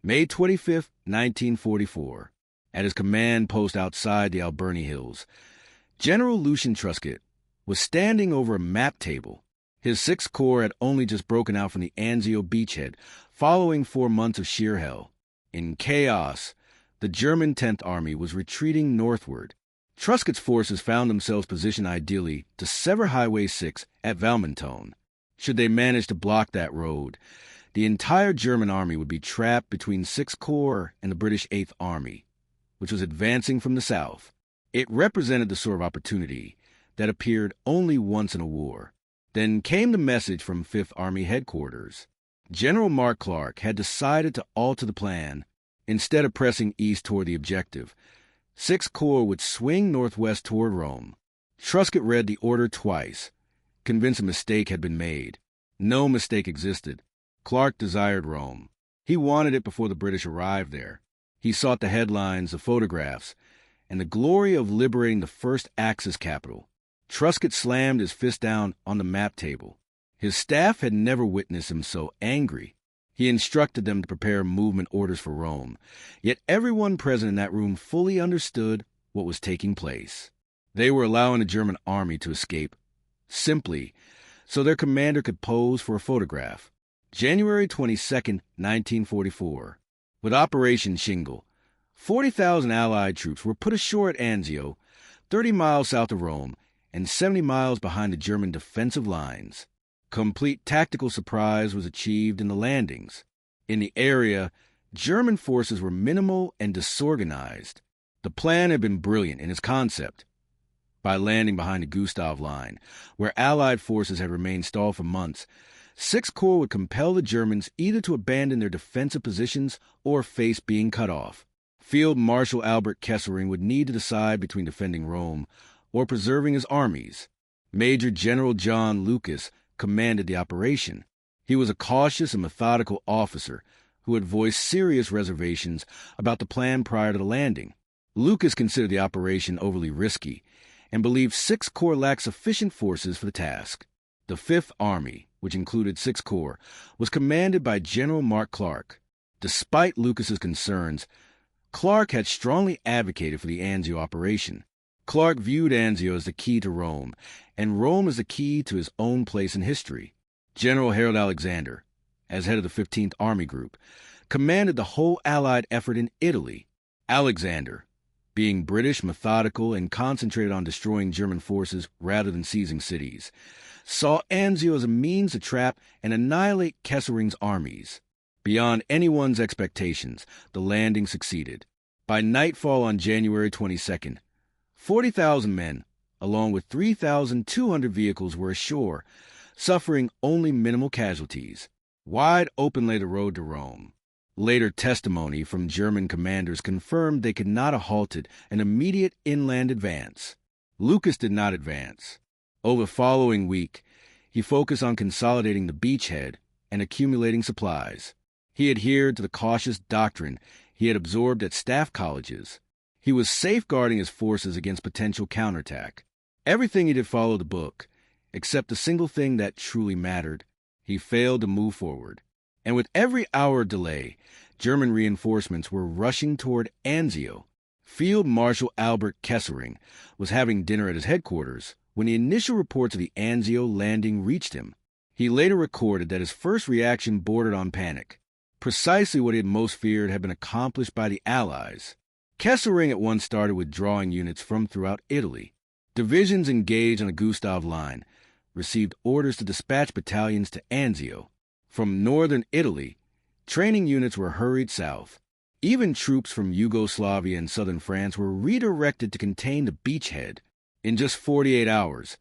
May 25, 1944, at his command post outside the Alberni Hills, General Lucian Truscott was standing over a map table. His Sixth Corps had only just broken out from the Anzio beachhead, following 4 months of sheer hell. In chaos, the German 10th Army was retreating northward. Truscott's forces found themselves positioned ideally to sever Highway 6 at Valmontone. Should they manage to block that road, the entire German army would be trapped between Sixth Corps and the British 8th Army, which was advancing from the south. It represented the sort of opportunity that appeared only once in a war. Then came the message from 5th Army headquarters. General Mark Clark had decided to alter the plan. Instead of pressing east toward the objective, Sixth Corps would swing northwest toward Rome. Truscott read the order twice, convinced a mistake had been made. No mistake existed. Clark desired Rome. He wanted it before the British arrived there. He sought the headlines, the photographs, and the glory of liberating the first Axis capital. Truscott slammed his fist down on the map table. His staff had never witnessed him so angry. He instructed them to prepare movement orders for Rome, yet everyone present in that room fully understood what was taking place. They were allowing the German army to escape, simply so their commander could pose for a photograph. January 22, 1944. With Operation Shingle, 40,000 Allied troops were put ashore at Anzio, 30 miles south of Rome, and 70 miles behind the German defensive lines. Complete tactical surprise was achieved in the landings. In the area, German forces were minimal and disorganized. The plan had been brilliant in its concept. By landing behind the Gustav Line, where Allied forces had remained stalled for months, Sixth Corps would compel the Germans either to abandon their defensive positions or face being cut off. Field Marshal Albert Kesselring would need to decide between defending Rome or preserving his armies. Major General John Lucas commanded the operation. He was a cautious and methodical officer who had voiced serious reservations about the plan prior to the landing. Lucas considered the operation overly risky and believed Sixth Corps lacked sufficient forces for the task. The 5th Army, which included Sixth Corps, was commanded by General Mark Clark. Despite Lucas's concerns, Clark had strongly advocated for the Anzio operation. Clark viewed Anzio as the key to Rome, and Rome as the key to his own place in history. General Harold Alexander, as head of the 15th Army Group, commanded the whole Allied effort in Italy. Alexander, being British, methodical, and concentrated on destroying German forces rather than seizing cities, saw Anzio as a means to trap and annihilate Kesselring's armies. Beyond anyone's expectations, the landing succeeded. By nightfall on January 22nd, 40,000 men, along with 3,200 vehicles, were ashore, suffering only minimal casualties. Wide open lay the road to Rome. Later testimony from German commanders confirmed they could not have halted an immediate inland advance. Lucas did not advance. Over the following week, he focused on consolidating the beachhead and accumulating supplies. He adhered to the cautious doctrine he had absorbed at staff colleges. He was safeguarding his forces against potential counterattack. Everything he did followed the book, except the single thing that truly mattered. He failed to move forward. And with every hour of delay, German reinforcements were rushing toward Anzio. Field Marshal Albert Kesselring was having dinner at his headquarters when the initial reports of the Anzio landing reached him. He later recorded that his first reaction bordered on panic. Precisely what he had most feared had been accomplished by the Allies. Kesselring at once started withdrawing units from throughout Italy. Divisions engaged on the Gustav Line received orders to dispatch battalions to Anzio. From northern Italy, training units were hurried south. Even troops from Yugoslavia and southern France were redirected to contain the beachhead. In just 48 hours,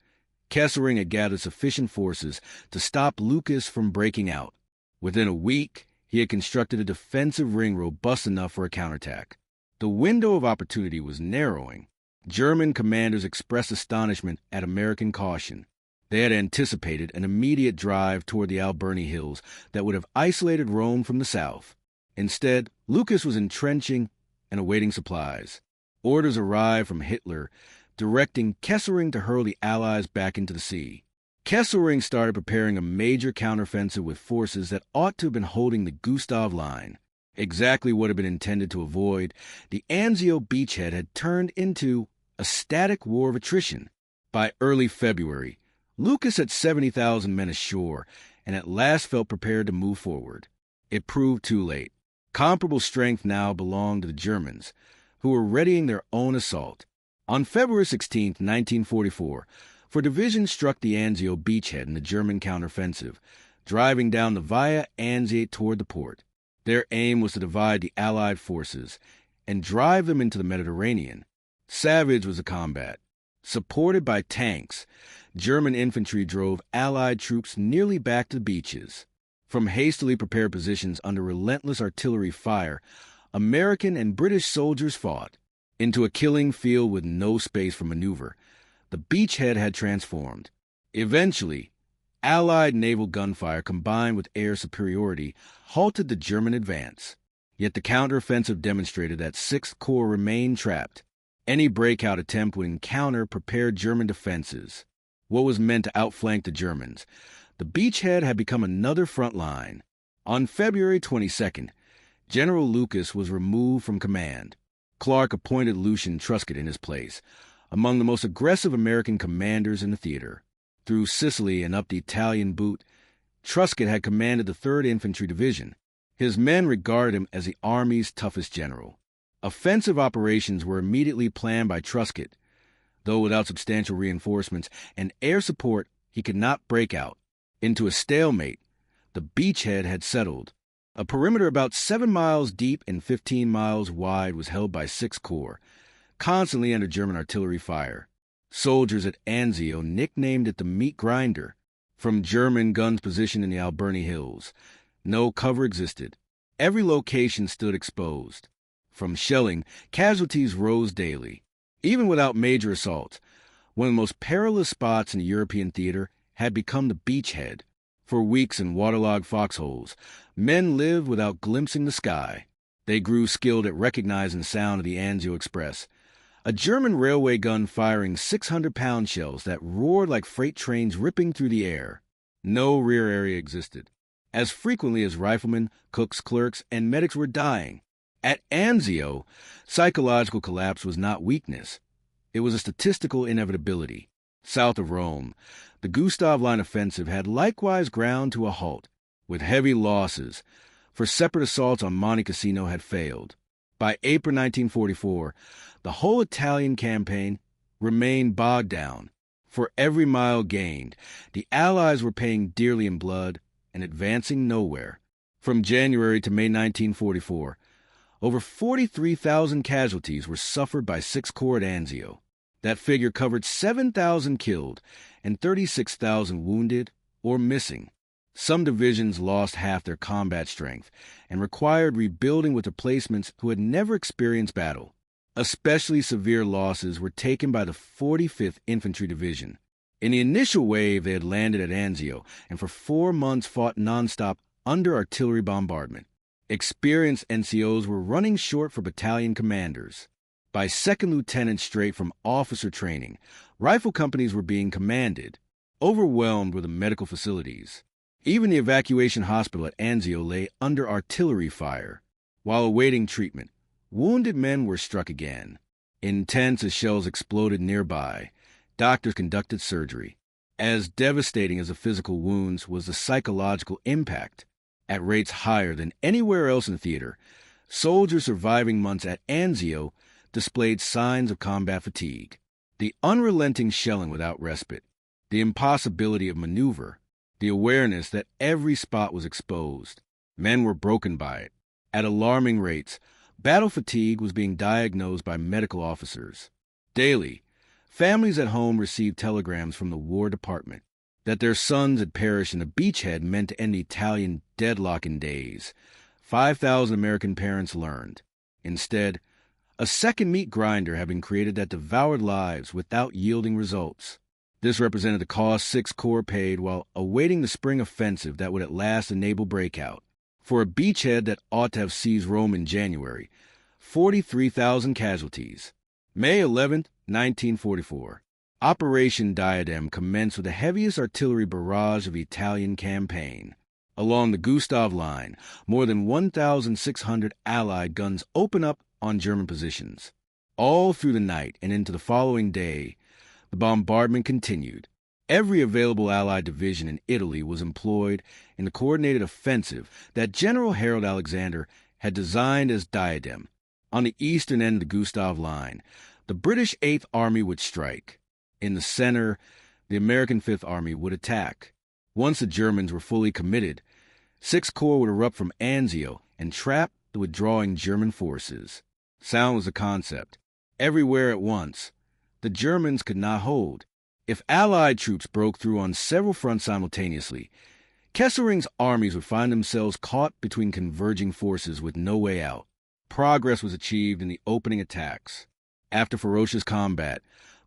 Kesselring had gathered sufficient forces to stop Lucas from breaking out. Within a week, he had constructed a defensive ring robust enough for a counterattack. The window of opportunity was narrowing. German commanders expressed astonishment at American caution. They had anticipated an immediate drive toward the Alberni Hills that would have isolated Rome from the south. Instead, Lucas was entrenching and awaiting supplies. Orders arrived from Hitler directing Kesselring to hurl the Allies back into the sea. Kesselring started preparing a major counteroffensive with forces that ought to have been holding the Gustav Line. Exactly what had been intended to avoid, the Anzio beachhead had turned into a static war of attrition. By early February, Lucas had 70,000 men ashore and at last felt prepared to move forward. It proved too late. Comparable strength now belonged to the Germans, who were readying their own assault. On February 16, 1944, four divisions struck the Anzio beachhead in the German counteroffensive, driving down the Via Anzio toward the port. Their aim was to divide the Allied forces and drive them into the Mediterranean. Savage was the combat. Supported by tanks, German infantry drove Allied troops nearly back to the beaches. From hastily prepared positions under relentless artillery fire, American and British soldiers fought. Into a killing field with no space for maneuver, the beachhead had transformed. Eventually, Allied naval gunfire combined with air superiority halted the German advance. Yet the counteroffensive demonstrated that Sixth Corps remained trapped. Any breakout attempt would encounter prepared German defenses. What was meant to outflank the Germans, the beachhead had become another front line. On February 22nd, General Lucas was removed from command. Clark appointed Lucian Truscott in his place, among the most aggressive American commanders in the theater. Through Sicily and up the Italian boot, Truscott had commanded the 3rd Infantry Division. His men regarded him as the Army's toughest general. Offensive operations were immediately planned by Truscott. Though without substantial reinforcements and air support, he could not break out. Into a stalemate, the beachhead had settled. A perimeter about 7 miles deep and 15 miles wide was held by Sixth Corps, constantly under German artillery fire. Soldiers at Anzio nicknamed it the meat grinder, from German guns positioned in the Alberni Hills. No cover existed. Every location stood exposed. From shelling, casualties rose daily. Even without major assaults, one of the most perilous spots in the European theater had become the beachhead. For weeks in waterlogged foxholes, men lived without glimpsing the sky. They grew skilled at recognizing the sound of the Anzio Express, a German railway gun firing 600-pound shells that roared like freight trains ripping through the air. No rear area existed. As frequently as riflemen, cooks, clerks, and medics were dying. At Anzio, psychological collapse was not weakness. It was a statistical inevitability. South of Rome, the Gothic Line offensive had likewise ground to a halt, with heavy losses, for separate assaults on Monte Cassino had failed. By April 1944, the whole Italian campaign remained bogged down. For every mile gained, the Allies were paying dearly in blood and advancing nowhere. From January to May 1944, over 43,000 casualties were suffered by Sixth Corps at Anzio. That figure covered 7,000 killed and 36,000 wounded or missing. Some divisions lost half their combat strength and required rebuilding with replacements who had never experienced battle. Especially severe losses were taken by the 45th Infantry Division. In the initial wave, they had landed at Anzio and for 4 months fought nonstop under artillery bombardment. Experienced NCOs were running short for battalion commanders. By second lieutenants straight from officer training, rifle companies were being commanded. Overwhelmed were the medical facilities. Even the evacuation hospital at Anzio lay under artillery fire. While awaiting treatment, wounded men were struck again. Intense as shells exploded nearby, doctors conducted surgery. As devastating as the physical wounds was the psychological impact. At rates higher than anywhere else in the theater, soldiers surviving months at Anzio displayed signs of combat fatigue. The unrelenting shelling without respite, the impossibility of maneuver, the awareness that every spot was exposed. Men were broken by it. At alarming rates, battle fatigue was being diagnosed by medical officers. Daily, families at home received telegrams from the War Department. That their sons had perished in a beachhead meant to end the Italian deadlock in days. 5,000 American parents learned. Instead, a second meat grinder had been created that devoured lives without yielding results. This represented the cost Sixth Corps paid while awaiting the spring offensive that would at last enable breakout. For a beachhead that ought to have seized Rome in January, 43,000 casualties. May 11, 1944. Operation Diadem commenced with the heaviest artillery barrage of the Italian campaign. Along the Gustav Line, more than 1,600 Allied guns open up on German positions. All through the night and into the following day, the bombardment continued. Every available Allied division in Italy was employed in the coordinated offensive that General Harold Alexander had designed as Diadem. On the eastern end of the Gustav Line, the British Eighth Army would strike. In the center, the American Fifth Army would attack. Once the Germans were fully committed, Sixth Corps would erupt from Anzio and trap the withdrawing German forces. Sound was the concept. Everywhere at once, the Germans could not hold. If Allied troops broke through on several fronts simultaneously, Kesselring's armies would find themselves caught between converging forces with no way out. Progress was achieved in the opening attacks. After ferocious combat,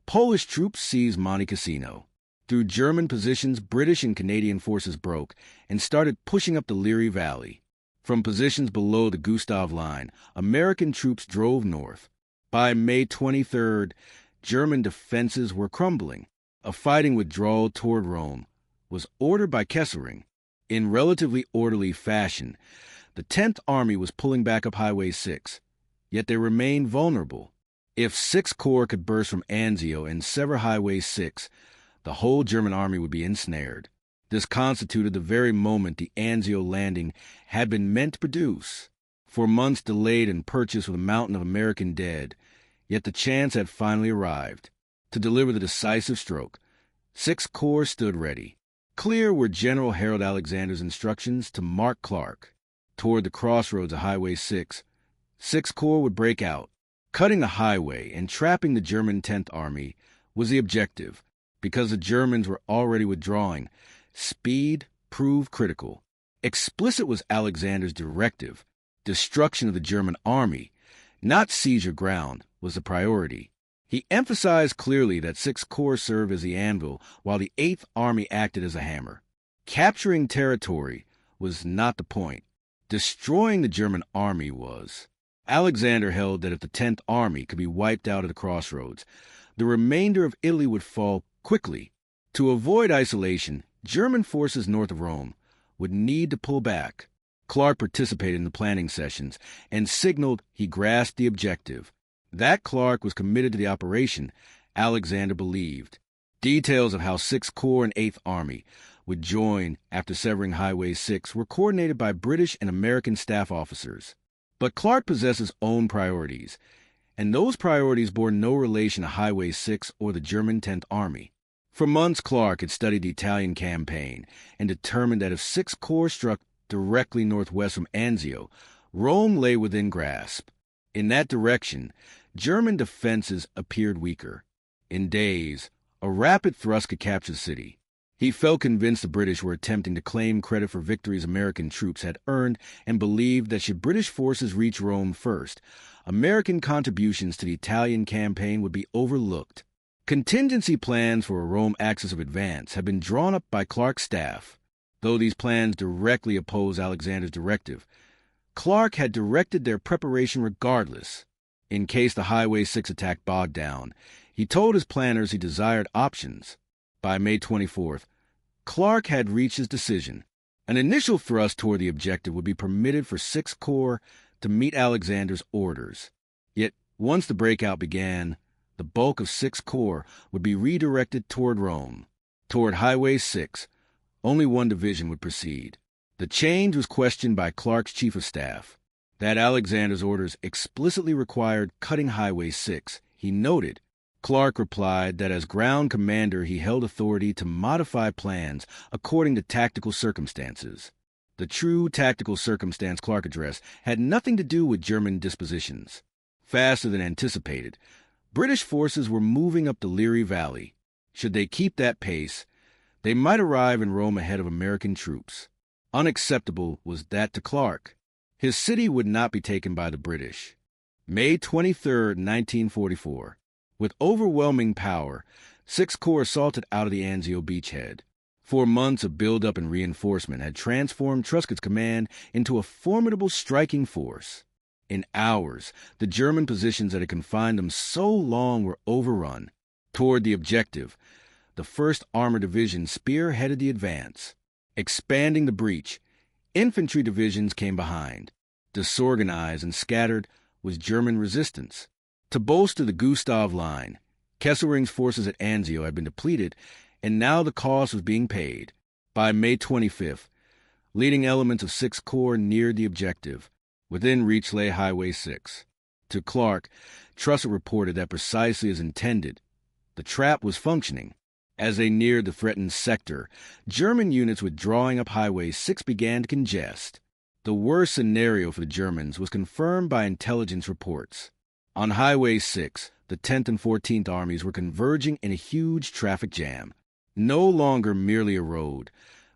Polish troops seized Monte Cassino. Through German positions, British and Canadian forces broke and started pushing up the Liri Valley. From positions below the Gustav Line, American troops drove north. By May 23rd, German defenses were crumbling. A fighting withdrawal toward Rome was ordered by Kesselring. In relatively orderly fashion, the 10th Army was pulling back up Highway 6, yet they remained vulnerable. If 6th Corps could burst from Anzio and sever Highway 6, the whole German army would be ensnared. This constituted the very moment the Anzio landing had been meant to produce. For months delayed and purchased with a mountain of American dead, yet the chance had finally arrived. To deliver the decisive stroke, 6th Corps stood ready. Clear were General Harold Alexander's instructions to mark Clark. Toward the crossroads of Highway 6, 6th Corps would break out. Cutting the highway and trapping the German 10th Army was the objective. Because the Germans were already withdrawing, speed proved critical. Explicit was Alexander's directive. Destruction of the German army, not seizure ground, was the priority. He emphasized clearly that 6th Corps served as the anvil while the 8th Army acted as a hammer. Capturing territory was not the point. Destroying the German army was. Alexander held that if the 10th Army could be wiped out at the crossroads, the remainder of Italy would fall quickly. To avoid isolation, German forces north of Rome would need to pull back. Clark participated in the planning sessions and signaled he grasped the objective. That Clark was committed to the operation, Alexander believed. Details of how 6th Corps and 8th Army would join after severing Highway 6 were coordinated by British and American staff officers. But Clark possessed his own priorities, and those priorities bore no relation to Highway 6 or the German 10th Army. For months, Clark had studied the Italian campaign and determined that if 6th Corps struck directly northwest from Anzio, Rome lay within grasp. In that direction, German defenses appeared weaker. In days, a rapid thrust could capture the city. He felt convinced the British were attempting to claim credit for victories American troops had earned and believed that should British forces reach Rome first, American contributions to the Italian campaign would be overlooked. Contingency plans for a Rome axis of advance had been drawn up by Clark's staff. Though these plans directly opposed Alexander's directive, Clark had directed their preparation regardless. In case the Highway 6 attack bogged down, he told his planners he desired options. By May 24th, Clark had reached his decision. An initial thrust toward the objective would be permitted for 6th Corps to meet Alexander's orders. Yet, once the breakout began, the bulk of 6th Corps would be redirected toward Rome. Toward Highway 6, only one division would proceed. The change was questioned by Clark's chief of staff. That Alexander's orders explicitly required cutting Highway 6, he noted. Clark replied that as ground commander he held authority to modify plans according to tactical circumstances. The true tactical circumstance Clark addressed had nothing to do with German dispositions. Faster than anticipated, British forces were moving up the Liri Valley. Should they keep that pace, they might arrive in Rome ahead of American troops. Unacceptable was that to Clark. His city would not be taken by the British. May 23, 1944. With overwhelming power, 6th Corps assaulted out of the Anzio beachhead. 4 months of buildup and reinforcement had transformed Truscott's command into a formidable striking force. In hours, the German positions that had confined them so long were overrun. Toward the objective, the 1st Armored Division spearheaded the advance. Expanding the breach, Infantry divisions came behind. Disorganized and scattered was German resistance. To bolster the Gothic Line, Kesselring's forces at Anzio had been depleted, and now the cost was being paid. By May 25th, leading elements of 6th Corps neared the objective. Within reach lay Highway 6. To Clark, Truscott reported that precisely as intended, the trap was functioning. As they neared the threatened sector, German units withdrawing up Highway 6 began to congest. The worst scenario for the Germans was confirmed by intelligence reports. On Highway 6, the 10th and 14th Armies were converging in a huge traffic jam. No longer merely a road,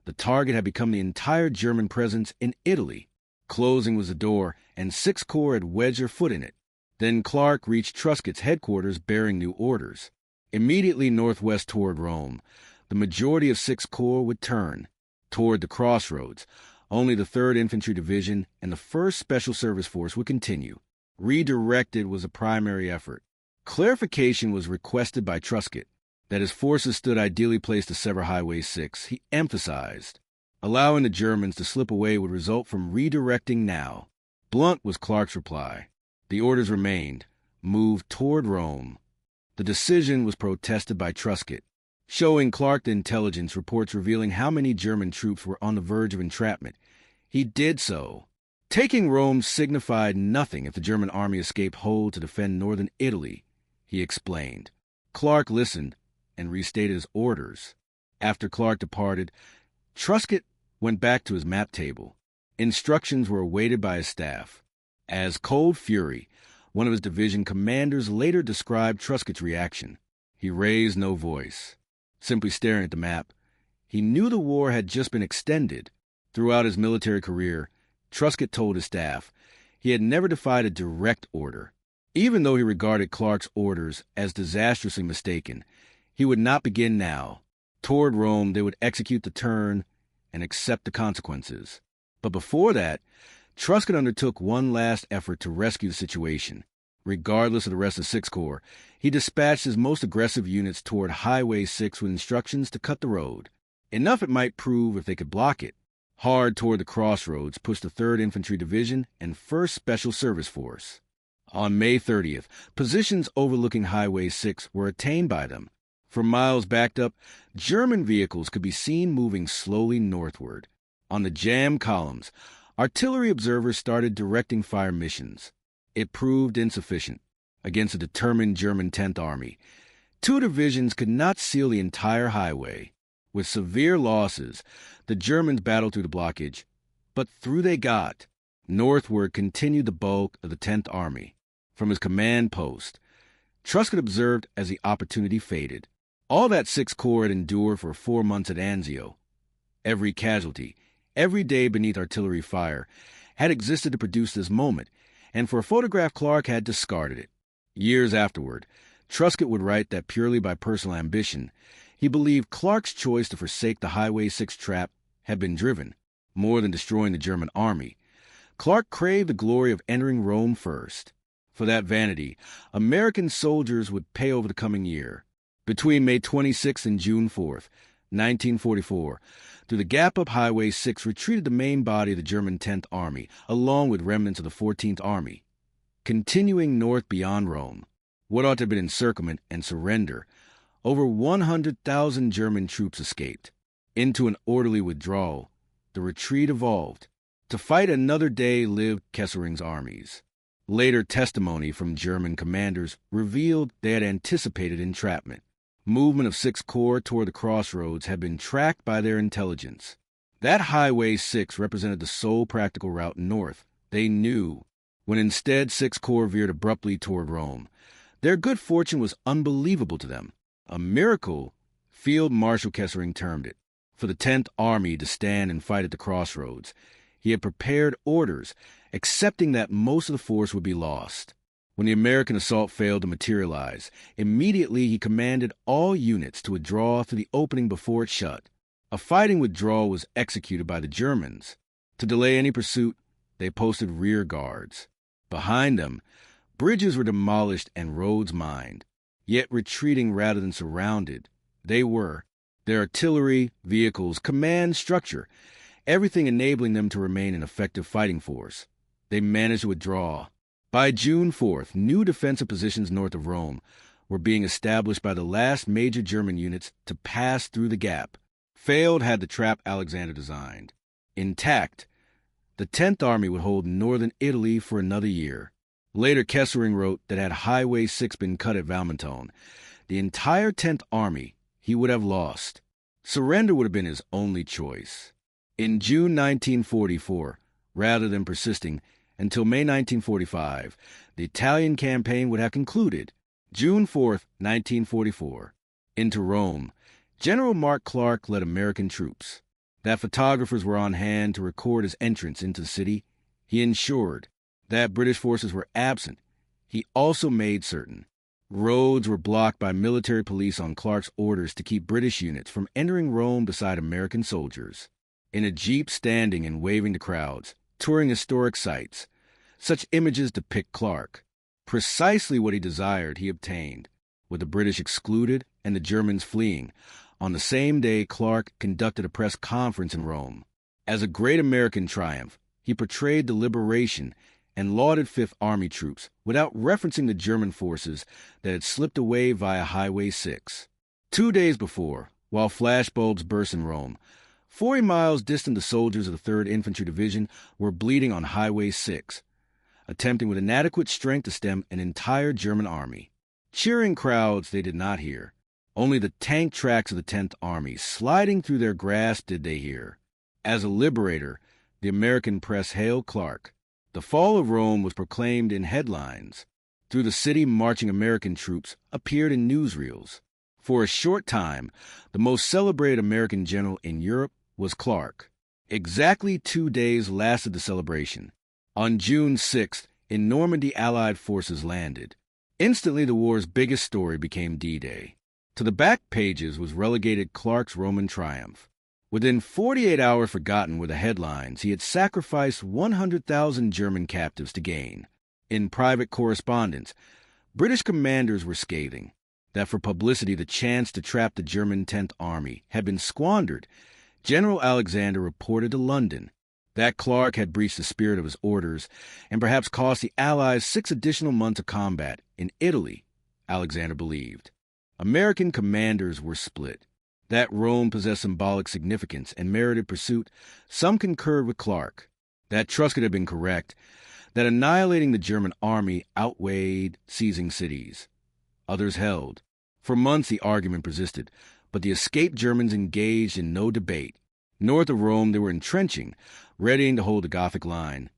the target had become the entire German presence in Italy. Closing was the door, and 6th Corps had wedged their foot in it. Then Clark reached Truscott's headquarters bearing new orders. Immediately northwest toward Rome, the majority of 6th Corps would turn. Toward the crossroads, only the 3rd Infantry Division and the 1st Special Service Force would continue. Redirected was a primary effort. Clarification was requested by Truscott. That his forces stood ideally placed to sever Highway 6, he emphasized. Allowing the Germans to slip away would result from redirecting now. Blunt was Clark's reply. The orders remained. Move toward Rome. The decision was protested by Truscott, showing Clark the intelligence reports revealing how many German troops were on the verge of entrapment. He did so. Taking Rome signified nothing if the German army escaped whole to defend northern Italy, he explained. Clark listened and restated his orders. After Clark departed, Truscott went back to his map table. Instructions were awaited by his staff. As Cold Fury, one of his division commanders later described Truscott's reaction. He raised no voice, simply staring at the map. He knew the war had just been extended. Throughout his military career, Truscott told his staff he had never defied a direct order. Even though he regarded Clark's orders as disastrously mistaken, he would not begin now. Toward Rome, they would execute the turn and accept the consequences. But before that, Truscott undertook one last effort to rescue the situation. Regardless of the rest of 6th Corps, he dispatched his most aggressive units toward Highway 6 with instructions to cut the road. Enough it might prove if they could block it. Hard toward the crossroads pushed the 3rd Infantry Division and 1st Special Service Force. On May 30th, positions overlooking Highway 6 were attained by them. For miles backed up, German vehicles could be seen moving slowly northward. On the jammed columns, artillery observers started directing fire missions. It proved insufficient. Against a determined German 10th Army, 2 divisions could not seal the entire highway. With severe losses, the Germans battled through the blockage, but through they got. Northward continued the bulk of the 10th Army. From his command post, Truscott observed as the opportunity faded. All that 6th Corps had endured for 4 months at Anzio, every casualty, every day beneath artillery fire, had existed to produce this moment, and for a photograph Clark had discarded it. Years afterward, Truscott would write that purely by personal ambition, he believed Clark's choice to forsake the Highway 6 trap had been driven, more than destroying the German army. Clark craved the glory of entering Rome first. For that vanity, American soldiers would pay over the coming year. Between May 26th and June 4th, 1944, through the gap-up Highway 6 retreated the main body of the German 10th Army, along with remnants of the 14th Army. Continuing north beyond Rome, what ought to have been encirclement and surrender, over 100,000 German troops escaped. Into an orderly withdrawal, the retreat evolved. To fight another day lived Kesselring's armies. Later testimony from German commanders revealed they had anticipated entrapment. Movement of 6th Corps toward the crossroads had been tracked by their intelligence. That Highway 6 represented the sole practical route north. They knew. When instead 6th Corps veered abruptly toward Rome, their good fortune was unbelievable to them. A miracle, Field Marshal Kesselring termed it, for the 10th Army to stand and fight at the crossroads. He had prepared orders, accepting that most of the force would be lost. When the American assault failed to materialize, immediately he commanded all units to withdraw through the opening before it shut. A fighting withdrawal was executed by the Germans. To delay any pursuit, they posted rear guards. Behind them, bridges were demolished and roads mined. Yet retreating rather than surrounded, they were. Their artillery, vehicles, command structure, everything enabling them to remain an effective fighting force. They managed to withdraw. By June 4th, new defensive positions north of Rome were being established by the last major German units to pass through the gap. Failed had the trap Alexander designed. Intact, the 10th Army would hold northern Italy for another year. Later, Kesselring wrote that had Highway 6 been cut at Valmontone, the entire 10th Army he would have lost. Surrender would have been his only choice. In June 1944, rather than persisting until May 1945, the Italian campaign would have concluded. June 4, 1944. Into Rome, General Mark Clark led American troops. That photographers were on hand to record his entrance into the city, he ensured. That British forces were absent, he also made certain. Roads were blocked by military police on Clark's orders to keep British units from entering Rome beside American soldiers. In a jeep standing and waving to crowds, touring historic sites, such images depict Clark. Precisely what he desired he obtained, with the British excluded and the Germans fleeing. On the same day, Clark conducted a press conference in Rome. As a great American triumph, he portrayed the liberation and lauded Fifth Army troops without referencing the German forces that had slipped away via Highway 6. 2 days before, while flashbulbs burst in Rome, 40 miles distant the soldiers of the 3rd Infantry Division were bleeding on Highway 6, attempting with inadequate strength to stem an entire German army. Cheering crowds they did not hear. Only the tank tracks of the 10th Army sliding through their grasp did they hear. As a liberator, the American press hailed Clark. The fall of Rome was proclaimed in headlines. Through the city, marching American troops appeared in newsreels. For a short time, the most celebrated American general in Europe was Clark. Exactly 2 days lasted the celebration. On June 6th, in Normandy, Allied forces landed. Instantly, the war's biggest story became D-Day. To the back pages was relegated Clark's Roman triumph. Within 48 hours, forgotten were the headlines he had sacrificed 100,000 German captives to gain. In private correspondence, British commanders were scathing that for publicity the chance to trap the German 10th Army had been squandered. General Alexander reported to London that Clark had breached the spirit of his orders and perhaps cost the Allies 6 additional months of combat in Italy, Alexander believed. American commanders were split. That Rome possessed symbolic significance and merited pursuit, some concurred with Clark. That Truscott had been correct, that annihilating the German army outweighed seizing cities. Others held. For months the argument persisted, but the escaped Germans engaged in no debate. North of Rome they were entrenching, readying to hold the Gothic Line,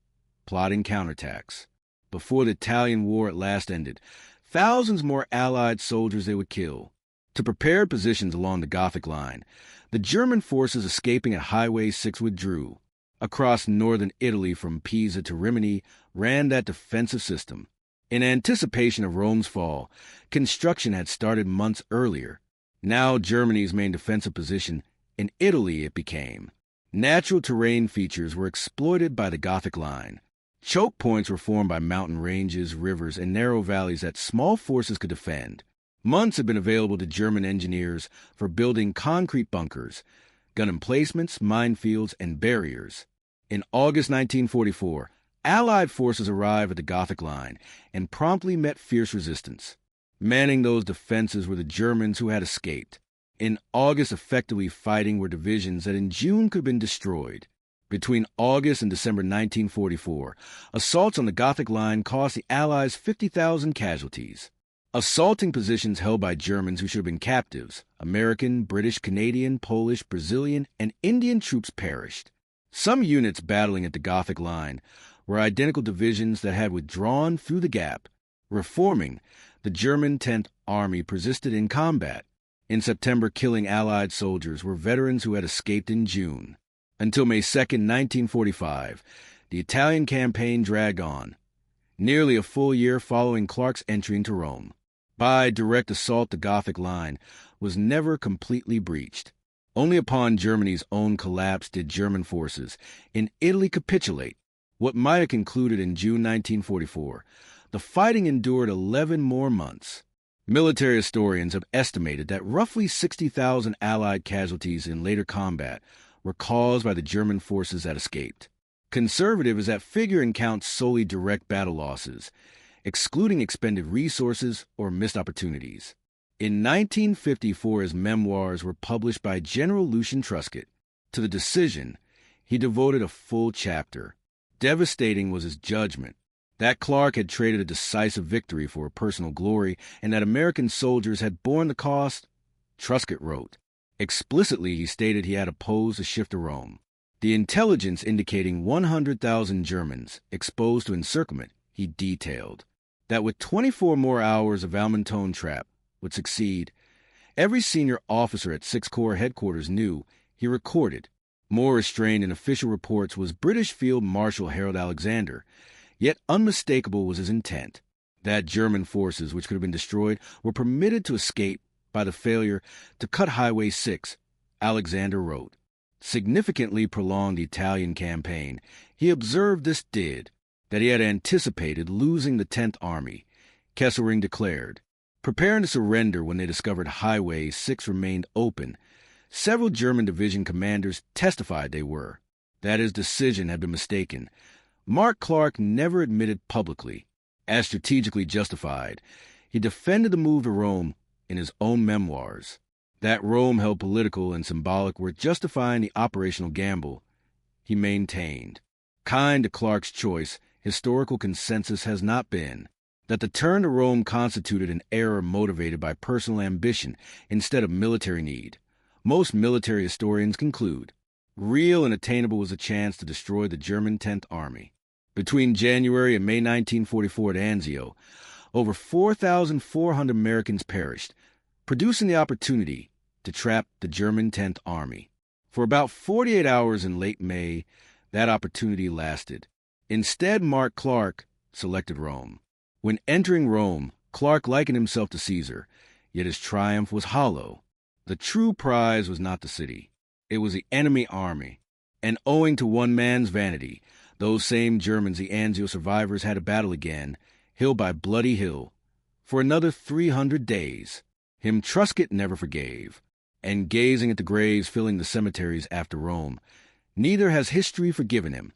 plotting counterattacks. Before the Italian War at last ended, thousands more Allied soldiers they would kill. To prepared positions along the Gothic Line, the German forces escaping at Highway 6 withdrew. Across northern Italy from Pisa to Rimini ran that defensive system. In anticipation of Rome's fall, construction had started months earlier. Now Germany's main defensive position, in Italy it became. Natural terrain features were exploited by the Gothic Line. Choke points were formed by mountain ranges, rivers, and narrow valleys that small forces could defend. Months had been available to German engineers for building concrete bunkers, gun emplacements, minefields, and barriers. In August 1944, Allied forces arrived at the Gothic Line and promptly met fierce resistance. Manning those defenses were the Germans who had escaped. In August, effectively fighting were divisions that in June could have been destroyed. Between August and December 1944, assaults on the Gothic Line cost the Allies 50,000 casualties. Assaulting positions held by Germans who should have been captives, American, British, Canadian, Polish, Brazilian, and Indian troops perished. Some units battling at the Gothic Line were identical divisions that had withdrawn through the gap. Reforming, the German 10th Army persisted in combat. In September, killing Allied soldiers were veterans who had escaped in June. Until May 2, 1945, the Italian campaign dragged on, nearly a full year following Clark's entry into Rome. By direct assault, the Gothic Line was never completely breached. Only upon Germany's own collapse did German forces in Italy capitulate. What might have concluded in June 1944, the fighting endured 11 more months. Military historians have estimated that roughly 60,000 Allied casualties in later combat were caused by the German forces that escaped. Conservative is that figure and counts solely direct battle losses, excluding expended resources or missed opportunities. In 1954, his memoirs were published by General Lucian Truscott. To the decision, he devoted a full chapter. Devastating was his judgment that Clark had traded a decisive victory for personal glory and that American soldiers had borne the cost. Truscott wrote. Explicitly, he stated he had opposed a shift to Rome. The intelligence indicating 100,000 Germans exposed to encirclement, he detailed. That with 24 more hours of Valmontone trap would succeed. Every senior officer at Sixth Corps headquarters knew, he recorded. More restrained in official reports was British Field Marshal Harold Alexander, yet unmistakable was his intent. That German forces, which could have been destroyed, were permitted to escape by the failure to cut Highway 6, Alexander wrote. Significantly prolonged the Italian campaign, he observed this did, that he had anticipated losing the 10th Army. Kesselring declared, preparing to surrender when they discovered Highway 6 remained open. Several German division commanders testified they were, that his decision had been mistaken. Mark Clark never admitted publicly, as strategically justified. He defended the move to Rome in his own memoirs. That Rome held political and symbolic were justifying the operational gamble. He maintained, kind to Clark's choice, historical consensus has not been, that the turn to Rome constituted an error motivated by personal ambition instead of military need. Most military historians conclude, real and attainable was a chance to destroy the German 10th Army. Between January and May 1944 at Anzio, over 4,400 Americans perished, producing the opportunity to trap the German 10th Army. For about 48 hours in late May, that opportunity lasted. Instead, Mark Clark selected Rome. When entering Rome, Clark likened himself to Caesar, yet his triumph was hollow. The true prize was not the city. It was the enemy army. And owing to one man's vanity, those same Germans, the Anzio survivors, had to battle again, hill by bloody hill, for another 300 days. Him Truscott never forgave, and gazing at the graves filling the cemeteries after Rome, neither has history forgiven him.